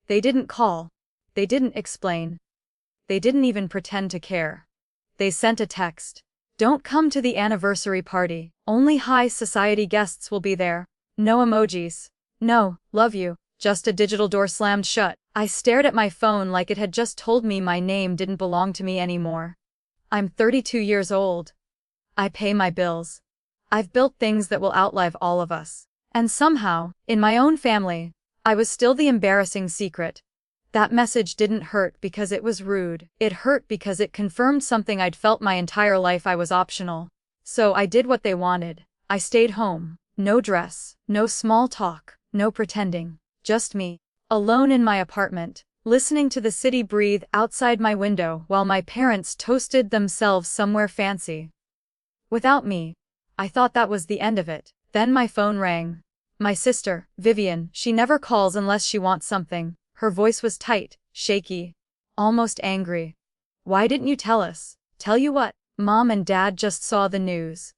They didn't call. They didn't explain. They didn't even pretend to care. They sent a text. Don't come to the anniversary party. Only high society guests will be there. No emojis. No, love you. Just a digital door slammed shut. I stared at my phone like it had just told me my name didn't belong to me anymore. I'm 32 years old. I pay my bills. I've built things that will outlive all of us. And somehow, in my own family, I was still the embarrassing secret. That message didn't hurt because it was rude. It hurt because it confirmed something I'd felt my entire life: I was optional. So I did what they wanted. I stayed home. No dress, no small talk, no pretending. Just me, alone in my apartment, listening to the city breathe outside my window while my parents toasted themselves somewhere fancy. Without me. I thought that was the end of it. Then my phone rang. My sister, Vivian, she never calls unless she wants something. Her voice was tight, shaky, almost angry. Why didn't you tell us? Tell you what? Mom and Dad just saw the news.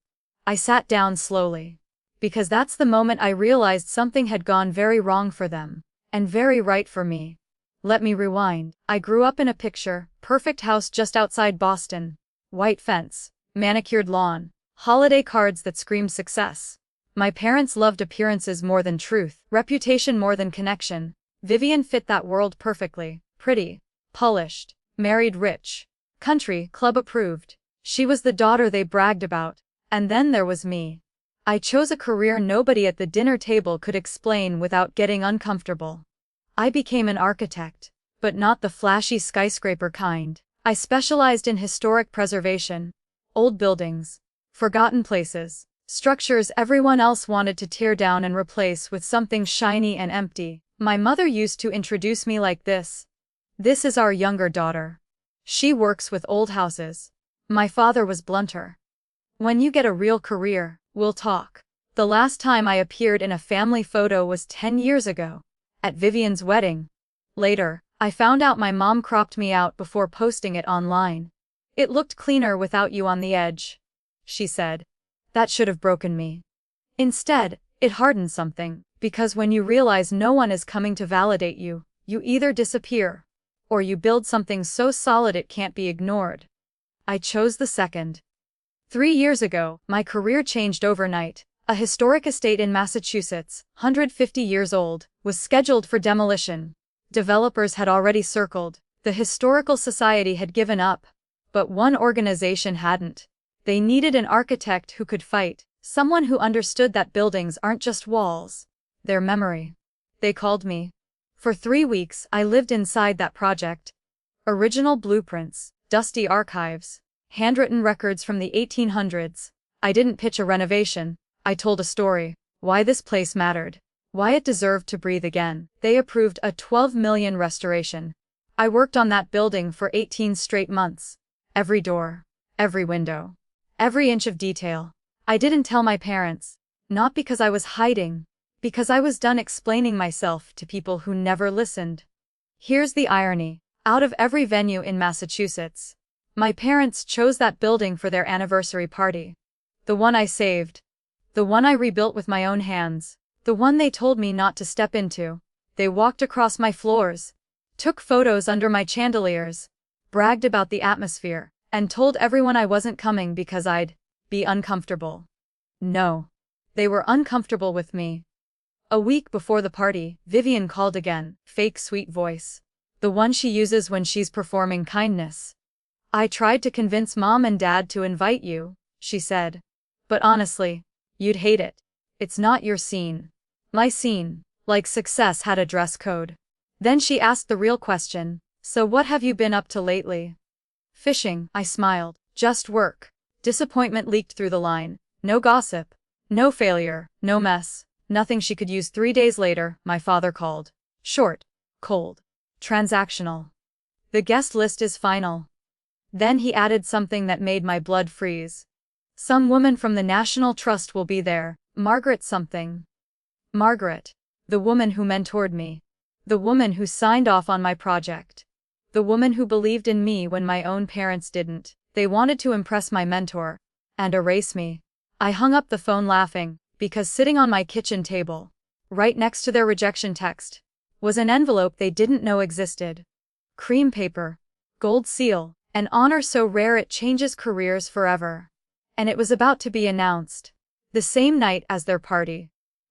I sat down slowly. Because that's the moment I realized something had gone very wrong for them. And very right for me. Let me rewind. I grew up in a picture-perfect house just outside Boston. White fence, manicured lawn, holiday cards that screamed success. My parents loved appearances more than truth, reputation more than connection. Vivian fit that world perfectly. Pretty, polished, married rich, country club approved. She was the daughter they bragged about. And then there was me. I chose a career nobody at the dinner table could explain without getting uncomfortable. I became an architect, but not the flashy skyscraper kind. I specialized in historic preservation, old buildings, forgotten places, structures everyone else wanted to tear down and replace with something shiny and empty. My mother used to introduce me like this. This is our younger daughter. She works with old houses. My father was blunter. When you get a real career, we'll talk. The last time I appeared in a family photo was 10 years ago, at Vivian's wedding. Later, I found out my mom cropped me out before posting it online. It looked cleaner without you on the edge, she said. That should have broken me. Instead, it hardened something, because when you realize no one is coming to validate you, you either disappear, or you build something so solid it can't be ignored. I chose the second. 3 years ago, my career changed overnight. A historic estate in Massachusetts, 150 years old, was scheduled for demolition. Developers had already circled. The Historical Society had given up. But one organization hadn't. They needed an architect who could fight, someone who understood that buildings aren't just walls. Their memory. They called me. For 3 weeks, I lived inside that project. Original blueprints, dusty archives, handwritten records from the 1800s. I didn't pitch a renovation. I told a story. Why this place mattered. Why it deserved to breathe again. They approved a $12 million restoration. I worked on that building for 18 straight months. Every door. Every window. Every inch of detail. I didn't tell my parents. Not because I was hiding. Because I was done explaining myself to people who never listened. Here's the irony. Out of every venue in Massachusetts, my parents chose that building for their anniversary party. The one I saved. The one I rebuilt with my own hands. The one they told me not to step into. They walked across my floors, took photos under my chandeliers, bragged about the atmosphere, and told everyone I wasn't coming because I'd be uncomfortable. No. They were uncomfortable with me. A week before the party, Vivian called again, fake sweet voice. The one she uses when she's performing kindness. I tried to convince Mom and Dad to invite you, she said. But honestly, you'd hate it. It's not your scene. My scene, like success, had a dress code. Then she asked the real question, so what have you been up to lately? Fishing, I smiled. Just work. Disappointment leaked through the line. No gossip. No failure. No mess. Nothing she could use. 3 days later, my father called. Short. Cold. Transactional. The guest list is final. Then he added something that made my blood freeze. Some woman from the National Trust will be there, Margaret something. Margaret. The woman who mentored me. The woman who signed off on my project. The woman who believed in me when my own parents didn't. They wanted to impress my mentor. And erase me. I hung up the phone laughing, because sitting on my kitchen table, right next to their rejection text, was an envelope they didn't know existed. Cream paper, gold seal, an honor so rare it changes careers forever. And it was about to be announced. The same night as their party.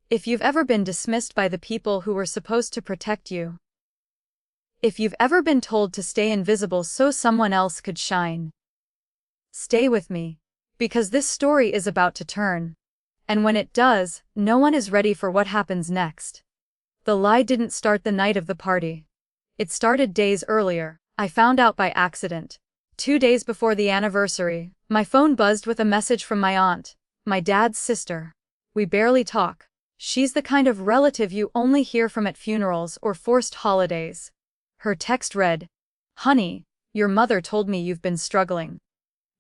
If you've ever been dismissed by the people who were supposed to protect you. If you've ever been told to stay invisible so someone else could shine. Stay with me. Because this story is about to turn. And when it does, no one is ready for what happens next. The lie didn't start the night of the party. It started days earlier. I found out by accident. 2 days before the anniversary, my phone buzzed with a message from my aunt, my dad's sister. We barely talk. She's the kind of relative you only hear from at funerals or forced holidays. Her text read, "Honey, your mother told me you've been struggling.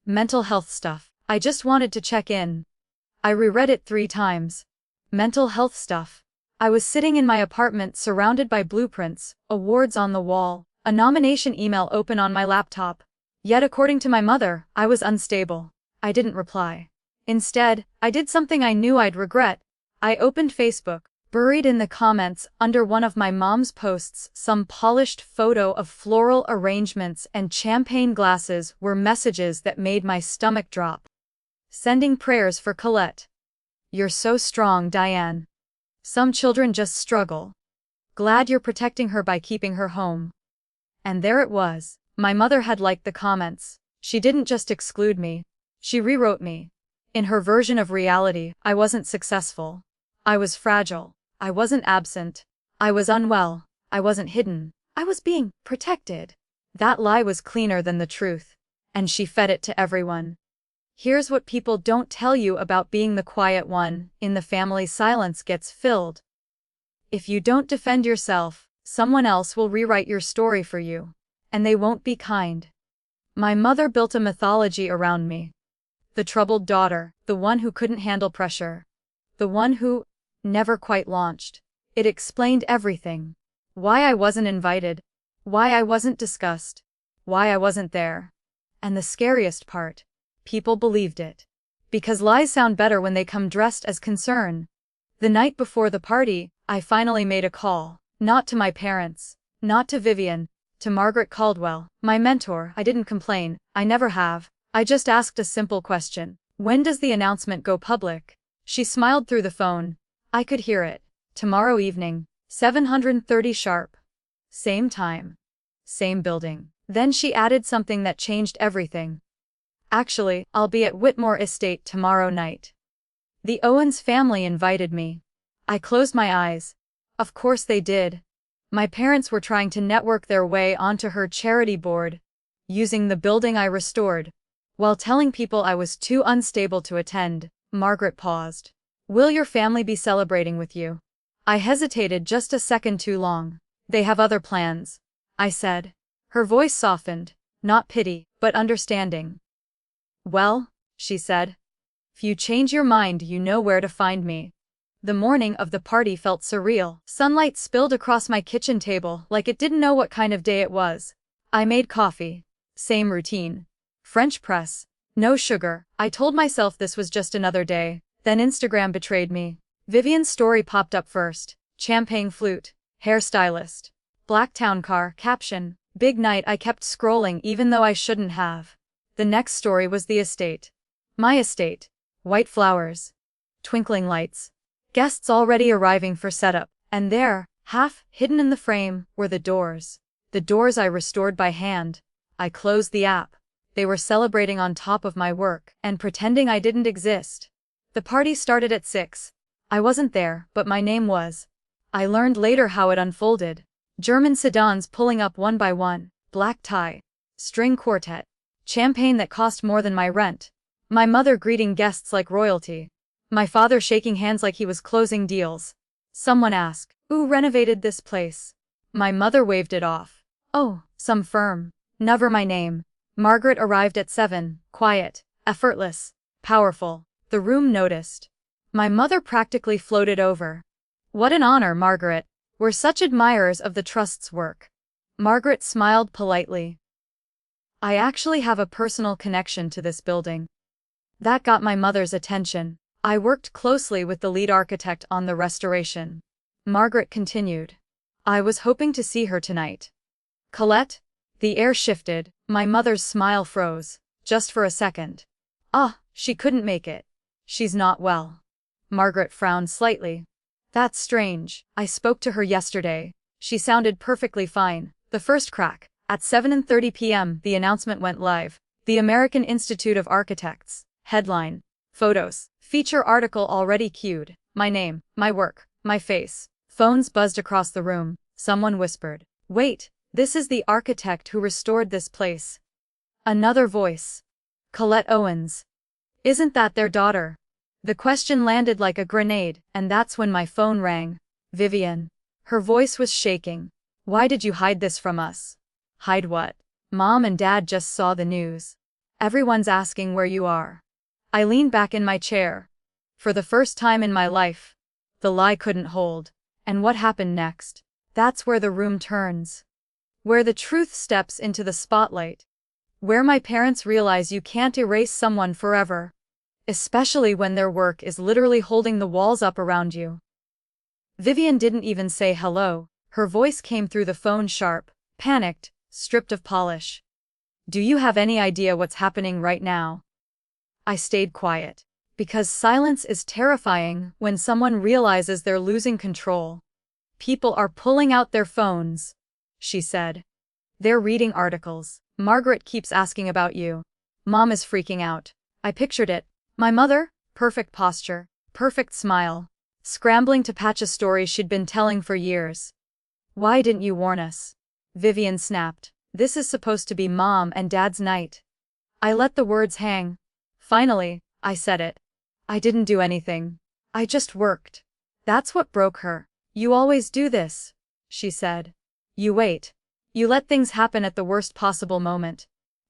Mental health stuff. I just wanted to check in." I reread it 3 times. Mental health stuff. I was sitting in my apartment surrounded by blueprints, awards on the wall, a nomination email open on my laptop. Yet according to my mother, I was unstable. I didn't reply. Instead, I did something I knew I'd regret. I opened Facebook. Buried in the comments, under one of my mom's posts, some polished photo of floral arrangements and champagne glasses were messages that made my stomach drop. Sending prayers for Colette. You're so strong, Diane. Some children just struggle. Glad you're protecting her by keeping her home. And there it was. My mother had liked the comments. She didn't just exclude me. She rewrote me. In her version of reality, I wasn't successful. I was fragile. I wasn't absent. I was unwell. I wasn't hidden. I was being protected. That lie was cleaner than the truth. And she fed it to everyone. Here's what people don't tell you about being the quiet one in the family. Silence gets filled. If you don't defend yourself, someone else will rewrite your story for you. And they won't be kind. My mother built a mythology around me. The troubled daughter, the one who couldn't handle pressure. The one who never quite launched. It explained everything. Why I wasn't invited. Why I wasn't discussed. Why I wasn't there. And the scariest part. People believed it. Because lies sound better when they come dressed as concern. The night before the party, I finally made a call. Not to my parents. Not to Vivian. To Margaret Caldwell, my mentor. I didn't complain. I never have. I just asked a simple question. When does the announcement go public? She smiled through the phone. I could hear it. Tomorrow evening, 7:30 sharp. Same time. Same building. Then she added something that changed everything. Actually, I'll be at Whitmore Estate tomorrow night. The Owens family invited me. I closed my eyes. Of course they did. My parents were trying to network their way onto her charity board, using the building I restored. While telling people I was too unstable to attend, Margaret paused. Will your family be celebrating with you? I hesitated just a second too long. They have other plans, I said. Her voice softened, not pity, but understanding. Well, she said. If you change your mind, you know where to find me. The morning of the party felt surreal. Sunlight spilled across my kitchen table like it didn't know what kind of day it was. I made coffee. Same routine. French press. No sugar. I told myself this was just another day. Then Instagram betrayed me. Vivian's story popped up first. Champagne flute. Hairstylist. Blacktown car. Caption. Big night. I kept scrolling even though I shouldn't have. The next story was the estate. My estate. White flowers. Twinkling lights. Guests already arriving for setup. And there, half hidden in the frame, were the doors. The doors I restored by hand. I closed the app. They were celebrating on top of my work and pretending I didn't exist. The party started at 6. I wasn't there, but my name was. I learned later how it unfolded. German sedans pulling up one by one, black tie, string quartet, champagne that cost more than my rent. My mother greeting guests like royalty. My father shaking hands like he was closing deals. Someone asked, "Who renovated this place?" My mother waved it off. "Oh, some firm." Never my name. Margaret arrived at 7, quiet, effortless, powerful. The room noticed. My mother practically floated over. "What an honor, Margaret. We're such admirers of the Trust's work." Margaret smiled politely. "I actually have a personal connection to this building." That got my mother's attention. I worked closely with the lead architect on the restoration. Margaret continued. I was hoping to see her tonight. Colette? The air shifted, my mother's smile froze, just for a second. Ah, she couldn't make it. She's not well. Margaret frowned slightly. That's strange, I spoke to her yesterday. She sounded perfectly fine. The first crack. At 7:30 p.m. the announcement went live. The American Institute of Architects. Headline. Photos. Feature article already queued. My name, my work, my face. Phones buzzed across the room. Someone whispered. Wait, this is the architect who restored this place. Another voice. Colette Owens. Isn't that their daughter? The question landed like a grenade, and that's when my phone rang. Vivian. Her voice was shaking. Why did you hide this from us? Hide what? Mom and Dad just saw the news. Everyone's asking where you are. I leaned back in my chair. For the first time in my life, the lie couldn't hold. And what happened next? That's where the room turns. Where the truth steps into the spotlight. Where my parents realize you can't erase someone forever. Especially when their work is literally holding the walls up around you. Vivian didn't even say hello. Her voice came through the phone sharp, panicked, stripped of polish. Do you have any idea what's happening right now? I stayed quiet. Because silence is terrifying when someone realizes they're losing control. People are pulling out their phones, she said. They're reading articles. Margaret keeps asking about you. Mom is freaking out. I pictured it. My mother, perfect posture, perfect smile, scrambling to patch a story she'd been telling for years. Why didn't you warn us? Vivian snapped. This is supposed to be Mom and Dad's night. I let the words hang. Finally, I said it. I didn't do anything. I just worked. That's what broke her. You always do this, she said. You wait. You let things happen at the worst possible moment.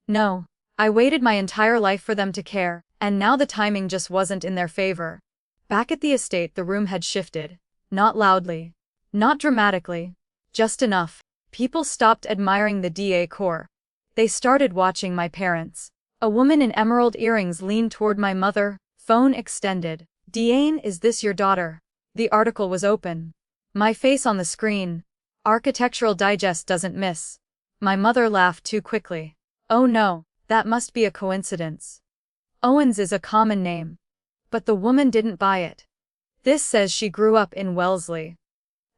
No, I waited my entire life for them to care, and now the timing just wasn't in their favor. Back at the estate, the room had shifted. Not loudly. Not dramatically. Just enough. People stopped admiring the decor. They started watching my parents. A woman in emerald earrings leaned toward my mother, phone extended. Diane, is this your daughter? The article was open. My face on the screen. Architectural Digest doesn't miss. My mother laughed too quickly. Oh no, that must be a coincidence. Owens is a common name. But the woman didn't buy it. This says she grew up in Wellesley.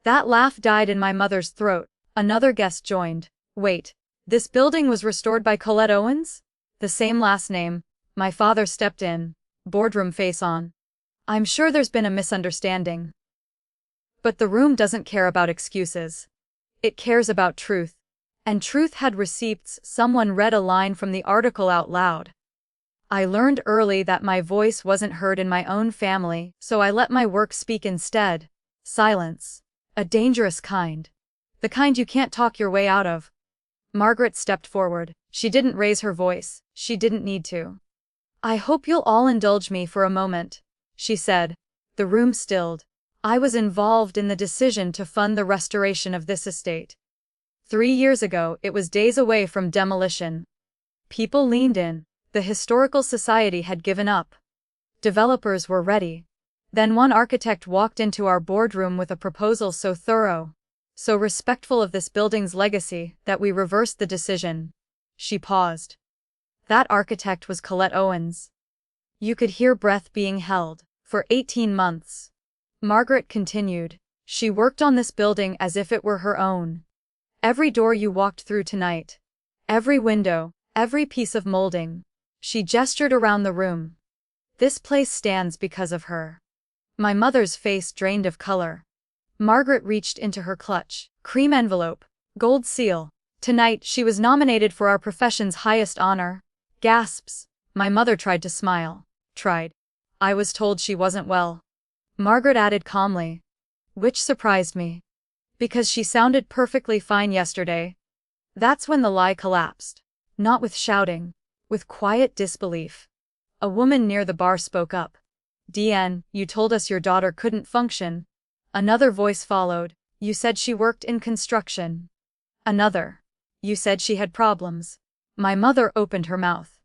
That laugh died in my mother's throat. Another guest joined. Wait, this building was restored by Colette Owens? The same last name. My father stepped in, boardroom face on. I'm sure there's been a misunderstanding. But the room doesn't care about excuses. It cares about truth. And truth had receipts. Someone read a line from the article out loud. I learned early that my voice wasn't heard in my own family, so I let my work speak instead. Silence. A dangerous kind. The kind you can't talk your way out of. Margaret stepped forward. She didn't raise her voice. She didn't need to. I hope you'll all indulge me for a moment, she said. The room stilled. I was involved in the decision to fund the restoration of this estate. 3 years ago, it was days away from demolition. People leaned in. The Historical Society had given up. Developers were ready. Then one architect walked into our boardroom with a proposal so thorough, so respectful of this building's legacy, that we reversed the decision. She paused. That architect was Colette Owens. You could hear breath being held. For 18 months. Margaret continued. She worked on this building as if it were her own. Every door you walked through tonight. Every window, every piece of molding. She gestured around the room. This place stands because of her. My mother's face drained of color. Margaret reached into her clutch. Cream envelope. Gold seal. Tonight she was nominated for our profession's highest honor. Gasps. My mother tried to smile. Tried. I was told she wasn't well. Margaret added calmly. Which surprised me. Because she sounded perfectly fine yesterday. That's when the lie collapsed. Not with shouting. With quiet disbelief. A woman near the bar spoke up. Diane, you told us your daughter couldn't function. Another voice followed. You said she worked in construction. Another. You said she had problems. My mother opened her mouth.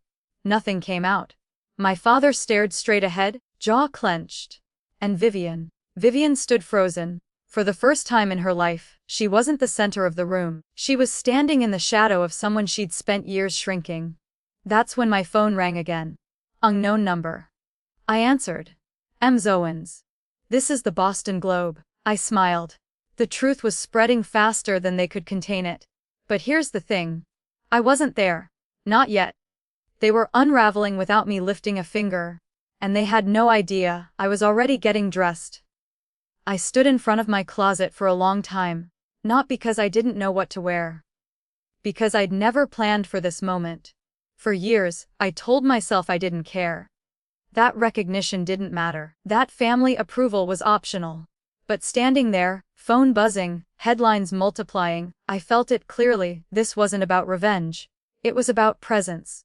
Nothing came out. My father stared straight ahead, jaw clenched. And Vivian stood frozen. For the first time in her life, She wasn't the center of the room. She was standing in the shadow of someone she'd spent years shrinking. That's when my phone rang again. Unknown number. I answered. Ms. Owens. This is the Boston Globe. I smiled. The truth was spreading faster than they could contain it. But here's the thing. I wasn't there. Not yet. They were unraveling without me lifting a finger. And they had no idea I was already getting dressed. I stood in front of my closet for a long time, not because I didn't know what to wear. Because I'd never planned for this moment. For years, I told myself I didn't care. That recognition didn't matter. That family approval was optional. But standing there, phone buzzing, headlines multiplying, I felt it clearly. This wasn't about revenge. It was about presence.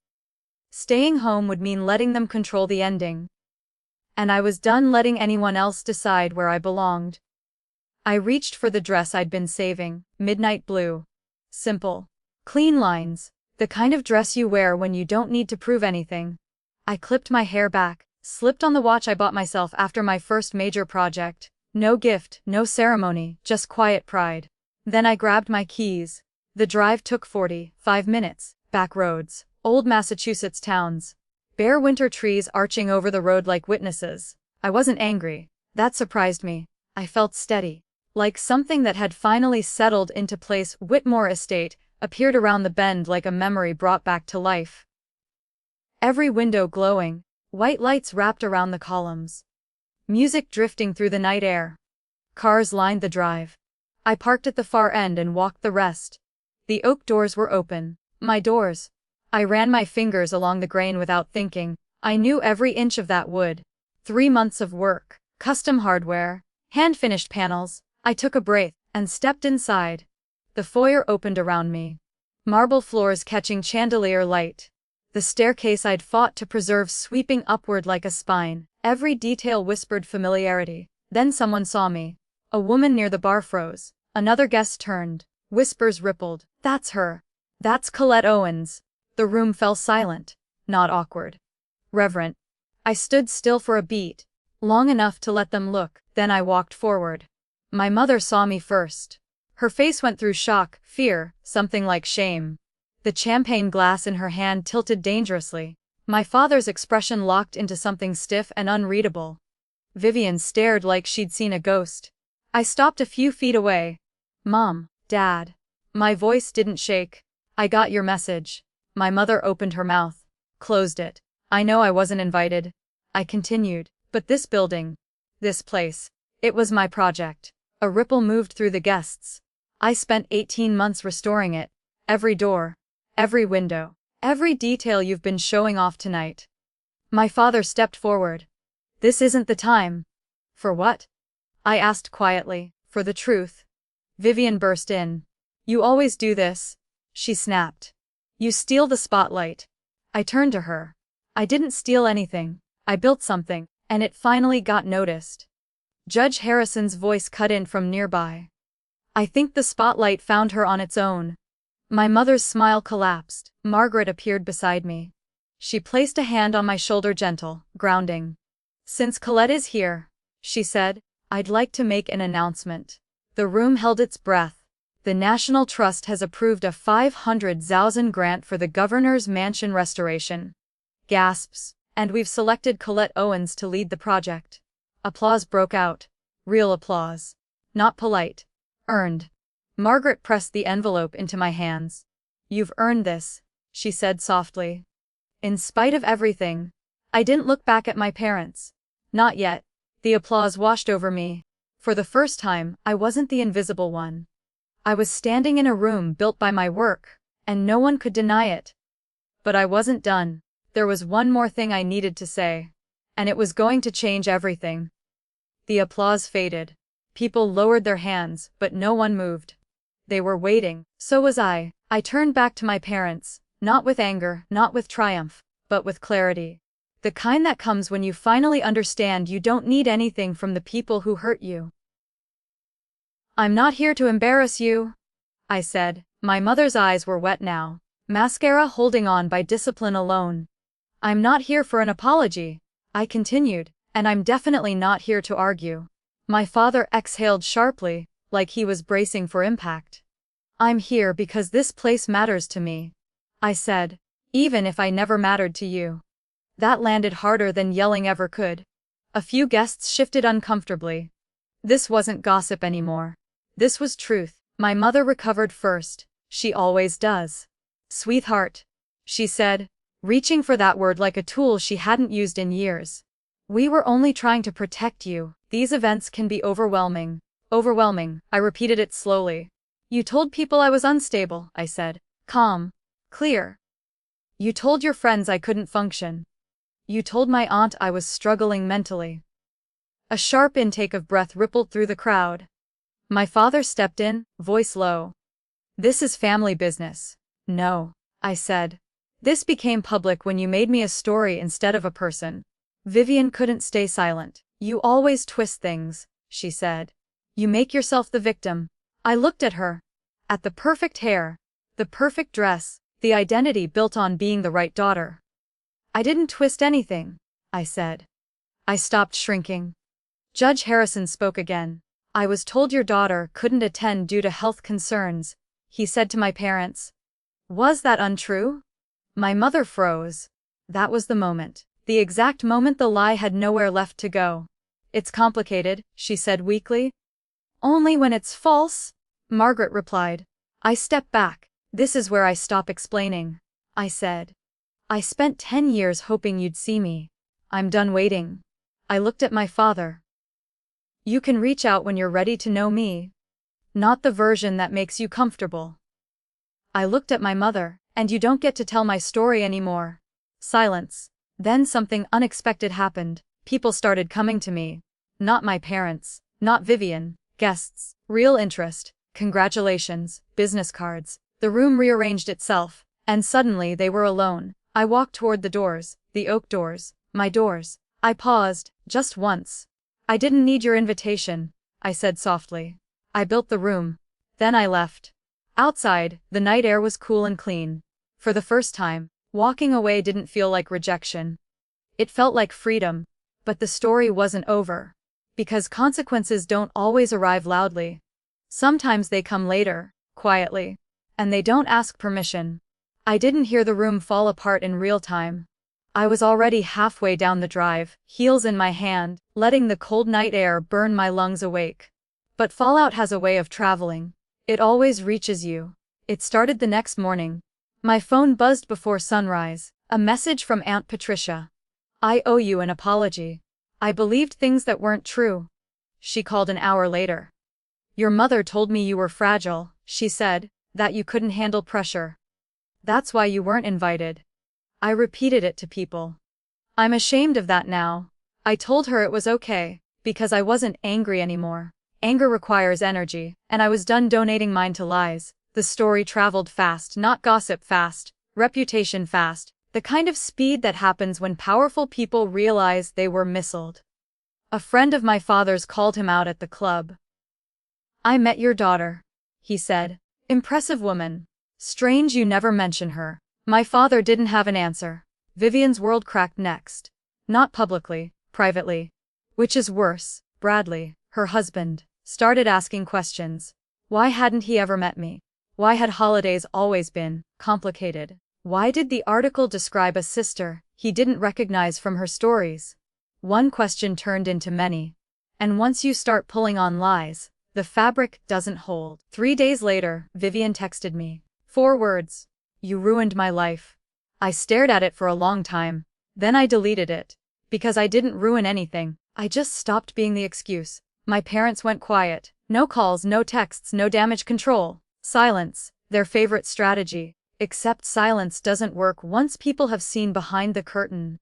Staying home would mean letting them control the ending. And I was done letting anyone else decide where I belonged. I reached for the dress I'd been saving, midnight blue. Simple. Clean lines. The kind of dress you wear when you don't need to prove anything. I clipped my hair back, slipped on the watch I bought myself after my first major project. No gift, no ceremony, just quiet pride. Then I grabbed my keys. The drive took 45 minutes, back roads, old Massachusetts towns. Bare winter trees arching over the road like witnesses. I wasn't angry. That surprised me. I felt steady. Like something that had finally settled into place. Whitmore Estate appeared around the bend like a memory brought back to life. Every window glowing, white lights wrapped around the columns. Music drifting through the night air. Cars lined the drive. I parked at the far end and walked the rest. The oak doors were open. My doors. I ran my fingers along the grain without thinking. I knew every inch of that wood. 3 months of work, custom hardware, hand-finished panels. I took a breath and stepped inside. The foyer opened around me. Marble floors catching chandelier light. The staircase I'd fought to preserve sweeping upward like a spine. Every detail whispered familiarity. Then someone saw me. A woman near the bar froze. Another guest turned. Whispers rippled. That's her. That's Colette Owens. The room fell silent. Not awkward. Reverent. I stood still for a beat. Long enough to let them look. Then I walked forward. My mother saw me first. Her face went through shock, fear, something like shame. The champagne glass in her hand tilted dangerously. My father's expression locked into something stiff and unreadable. Vivian stared like she'd seen a ghost. I stopped a few feet away. Mom, Dad. My voice didn't shake. I got your message. My mother opened her mouth. Closed it. I know I wasn't invited. I continued. But this building. This place. It was my project. A ripple moved through the guests. I spent 18 months restoring it. Every door. Every window. Every detail you've been showing off tonight. My father stepped forward. This isn't the time. For what? I asked quietly. For the truth. Vivian burst in. You always do this. She snapped. You steal the spotlight. I turned to her. I didn't steal anything. I built something, and it finally got noticed. Judge Harrison's voice cut in from nearby. I think the spotlight found her on its own. My mother's smile collapsed. Margaret appeared beside me. She placed a hand on my shoulder, gentle, grounding. Since Colette is here, she said, I'd like to make an announcement. The room held its breath. The National Trust has approved a 500,000 grant for the governor's mansion restoration. Gasps. And we've selected Colette Owens to lead the project. Applause broke out. Real applause. Not polite. Earned. Margaret pressed the envelope into my hands. You've earned this, she said softly. In spite of everything, I didn't look back at my parents. Not yet. The applause washed over me. For the first time, I wasn't the invisible one. I was standing in a room built by my work, and no one could deny it. But I wasn't done. There was one more thing I needed to say. And it was going to change everything. The applause faded. People lowered their hands, but no one moved. They were waiting. So was I. I turned back to my parents, not with anger, not with triumph, but with clarity. The kind that comes when you finally understand you don't need anything from the people who hurt you. I'm not here to embarrass you, I said. My mother's eyes were wet now. Mascara holding on by discipline alone. I'm not here for an apology, I continued, and I'm definitely not here to argue. My father exhaled sharply, like he was bracing for impact. "I'm here because this place matters to me," I said, "even if I never mattered to you." That landed harder than yelling ever could. A few guests shifted uncomfortably. This wasn't gossip anymore. This was truth. My mother recovered first. She always does. "Sweetheart," she said, reaching for that word like a tool she hadn't used in years. "We were only trying to protect you. These events can be overwhelming." Overwhelming, I repeated it slowly. "You told people I was unstable," I said. Calm. Clear. "You told your friends I couldn't function. You told my aunt I was struggling mentally." A sharp intake of breath rippled through the crowd. My father stepped in, voice low. "This is family business." "No," I said. "This became public when you made me a story instead of a person." Vivian couldn't stay silent. "You always twist things," she said. "You make yourself the victim." I looked at her. At the perfect hair, the perfect dress, the identity built on being the right daughter. "I didn't twist anything," I said. I stopped shrinking. Judge Harrison spoke again. "I was told your daughter couldn't attend due to health concerns," he said to my parents. Was that untrue? My mother froze. That was the moment. The exact moment the lie had nowhere left to go. "It's complicated," she said weakly. "Only when it's false," Margaret replied. I stepped back. "This is where I stop explaining," I said. "I spent 10 years hoping you'd see me. I'm done waiting." I looked at my father. "You can reach out when you're ready to know me. Not the version that makes you comfortable." I looked at my mother. "And you don't get to tell my story anymore." Silence. Then something unexpected happened. People started coming to me. Not my parents, not Vivian, guests, real interest, congratulations, business cards. The room rearranged itself, and suddenly they were alone. I walked toward the doors, the oak doors, my doors. I paused, just once. "I didn't need your invitation," I said softly. I built the room. Then I left. Outside, the night air was cool and clean. For the first time, walking away didn't feel like rejection. It felt like freedom. But the story wasn't over. Because consequences don't always arrive loudly. Sometimes they come later, quietly. And they don't ask permission. I didn't hear the room fall apart in real time. I was already halfway down the drive, heels in my hand, letting the cold night air burn my lungs awake. But fallout has a way of traveling. It always reaches you. It started the next morning. My phone buzzed before sunrise, a message from Aunt Patricia. "I owe you an apology. I believed things that weren't true." She called an hour later. "Your mother told me you were fragile," she said, "that you couldn't handle pressure. That's why you weren't invited." I repeated it to people. I'm ashamed of that now. I told her it was okay, because I wasn't angry anymore. Anger requires energy, and I was done donating mine to lies. The story traveled fast, not gossip fast, reputation fast, the kind of speed that happens when powerful people realize they were missiled. A friend of my father's called him out at the club. "I met your daughter," he said. "Impressive woman. Strange you never mention her." My father didn't have an answer. Vivian's world cracked next. Not publicly, privately. Which is worse, Bradley, her husband, started asking questions. Why hadn't he ever met me? Why had holidays always been complicated? Why did the article describe a sister he didn't recognize from her stories? One question turned into many. And once you start pulling on lies, the fabric doesn't hold. 3 days later, Vivian texted me. 4 words. "You ruined my life." I stared at it for a long time. Then I deleted it. Because I didn't ruin anything. I just stopped being the excuse. My parents went quiet. No calls, no texts, no damage control. Silence, their favorite strategy. Except silence doesn't work once people have seen behind the curtain.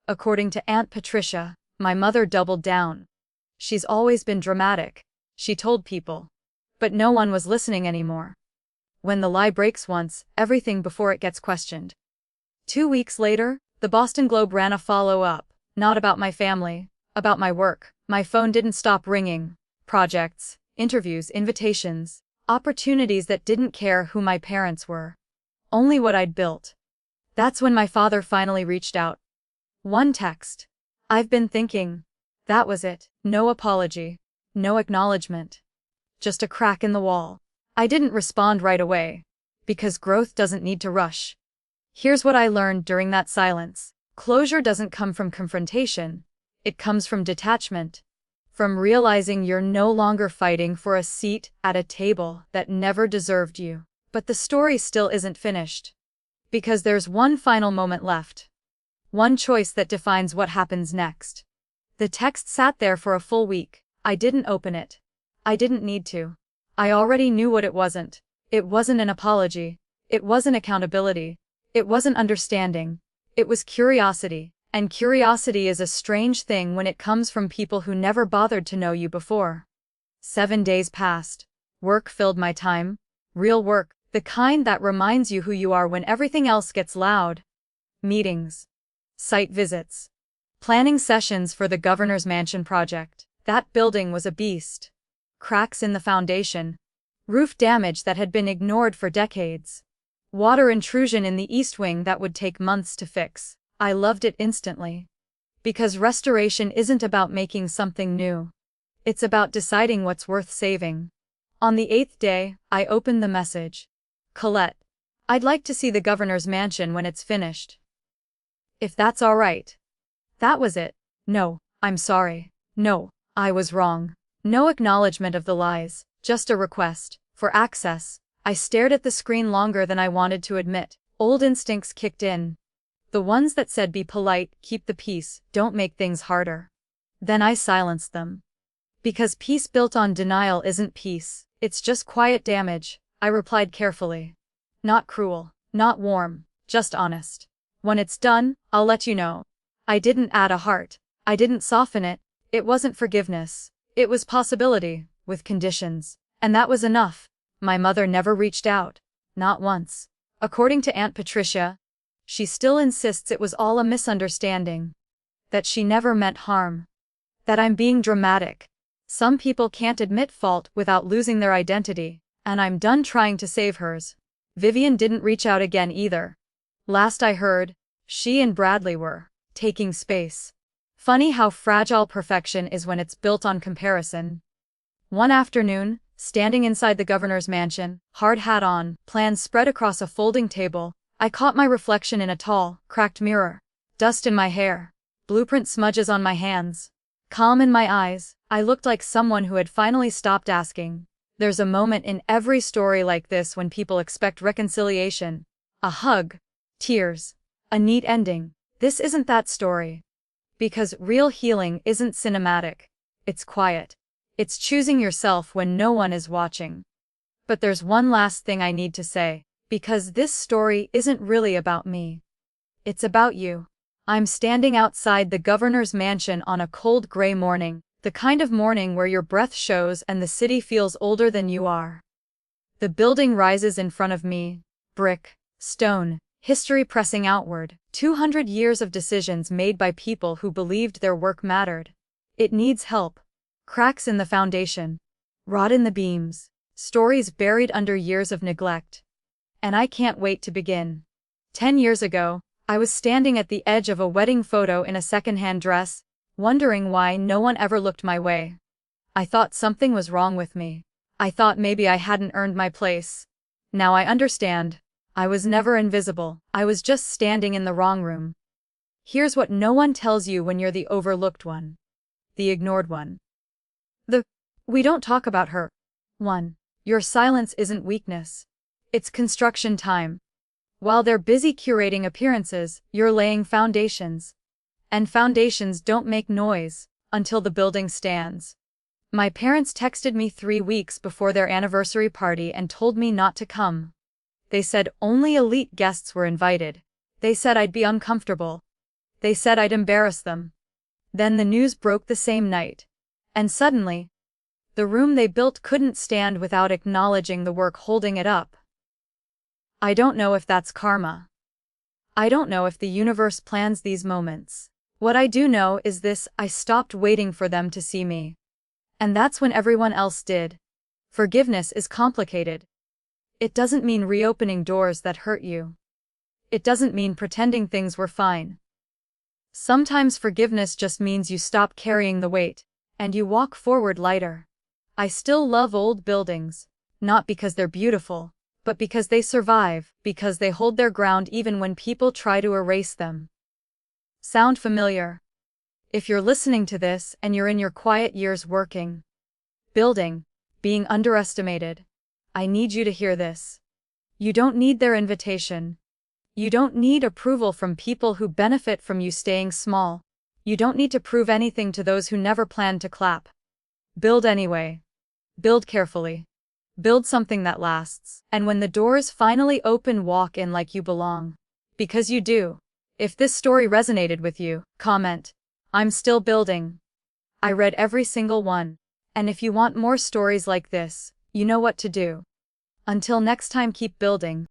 According to Aunt Patricia, my mother doubled down. "She's always been dramatic," she told people. But no one was listening anymore. When the lie breaks once, everything before it gets questioned. 2 weeks later, the Boston Globe ran a follow-up. Not about my family, about my work. My phone didn't stop ringing. Projects, interviews, invitations, opportunities that didn't care who my parents were. Only what I'd built. That's when my father finally reached out. One text. "I've been thinking." That was it. No apology. No acknowledgement. just a crack in the wall. I didn't respond right away. Because growth doesn't need to rush. Here's what I learned during that silence. Closure doesn't come from confrontation. It comes from detachment. From realizing you're no longer fighting for a seat at a table that never deserved you. But the story still isn't finished. Because there's one final moment left. One choice that defines what happens next. The text sat there for a full week. I didn't open it. I didn't need to. I already knew what it wasn't. It wasn't an apology. It wasn't accountability. It wasn't understanding. It was curiosity. And curiosity is a strange thing when it comes from people who never bothered to know you before. 7 days passed. Work filled my time. Real work, the kind that reminds you who you are when everything else gets loud. Meetings. Site visits. Planning sessions for the governor's mansion project. That building was a beast. Cracks in the foundation. Roof damage that had been ignored for decades. Water intrusion in the east wing that would take months to fix. I loved it instantly. Because restoration isn't about making something new. It's about deciding what's worth saving. On the 8th day, I opened the message. Colette. I'd like to see the governor's mansion when it's finished. If that's all right. That was it. No, I'm sorry. No, I was wrong. No acknowledgement of the lies, just a request for access. I stared at the screen longer than I wanted to admit. Old instincts kicked in. The ones that said be polite, keep the peace, don't make things harder. Then I silenced them. Because peace built on denial isn't peace, it's just quiet damage, I replied carefully. Not cruel, not warm, just honest. When it's done, I'll let you know. I didn't add a heart. I didn't soften it. It wasn't forgiveness. It was possibility, with conditions. And that was enough. My mother never reached out. Not once. According to Aunt Patricia, she still insists it was all a misunderstanding. That she never meant harm. That I'm being dramatic. Some people can't admit fault without losing their identity, and I'm done trying to save hers. Vivian didn't reach out again either. Last I heard, she and Bradley were taking space. Funny how fragile perfection is when it's built on comparison. One afternoon, standing inside the governor's mansion, hard hat on, plans spread across a folding table, I caught my reflection in a tall, cracked mirror. Dust in my hair. Blueprint smudges on my hands. Calm in my eyes, I looked like someone who had finally stopped asking. There's a moment in every story like this when people expect reconciliation. A hug. Tears. A neat ending. This isn't that story. Because real healing isn't cinematic. It's quiet. It's choosing yourself when no one is watching. But there's one last thing I need to say, because this story isn't really about me. It's about you. I'm standing outside the governor's mansion on a cold gray morning, the kind of morning where your breath shows and the city feels older than you are. The building rises in front of me, brick, stone, history pressing outward, 200 years of decisions made by people who believed their work mattered. It needs help. Cracks in the foundation. Rot in the beams. Stories buried under years of neglect. And I can't wait to begin. 10 years ago, I was standing at the edge of a wedding photo in a secondhand dress, wondering why no one ever looked my way. I thought something was wrong with me. I thought maybe I hadn't earned my place. Now I understand. I was never invisible. I was just standing in the wrong room. Here's what no one tells you when you're the overlooked one. The ignored one. We don't talk about her. 1. Your silence isn't weakness. It's construction time. While they're busy curating appearances, you're laying foundations. And foundations don't make noise until the building stands. My parents texted me 3 weeks before their anniversary party and told me not to come. They said only elite guests were invited. They said I'd be uncomfortable. They said I'd embarrass them. Then the news broke the same night. And suddenly, the room they built couldn't stand without acknowledging the work holding it up. I don't know if that's karma. I don't know if the universe plans these moments. What I do know is this: I stopped waiting for them to see me. And that's when everyone else did. Forgiveness is complicated. It doesn't mean reopening doors that hurt you. It doesn't mean pretending things were fine. Sometimes forgiveness just means you stop carrying the weight, and you walk forward lighter. I still love old buildings. Not because they're beautiful, but because they survive, because they hold their ground even when people try to erase them. Sound familiar? If you're listening to this and you're in your quiet years working, building, being underestimated, I need you to hear this. You don't need their invitation. You don't need approval from people who benefit from you staying small. You don't need to prove anything to those who never planned to clap. Build anyway. Build carefully. Build something that lasts. And when the doors finally open, walk in like you belong. Because you do. If this story resonated with you, comment, "I'm still building." I read every single one. And if you want more stories like this, you know what to do. Until next time, keep building.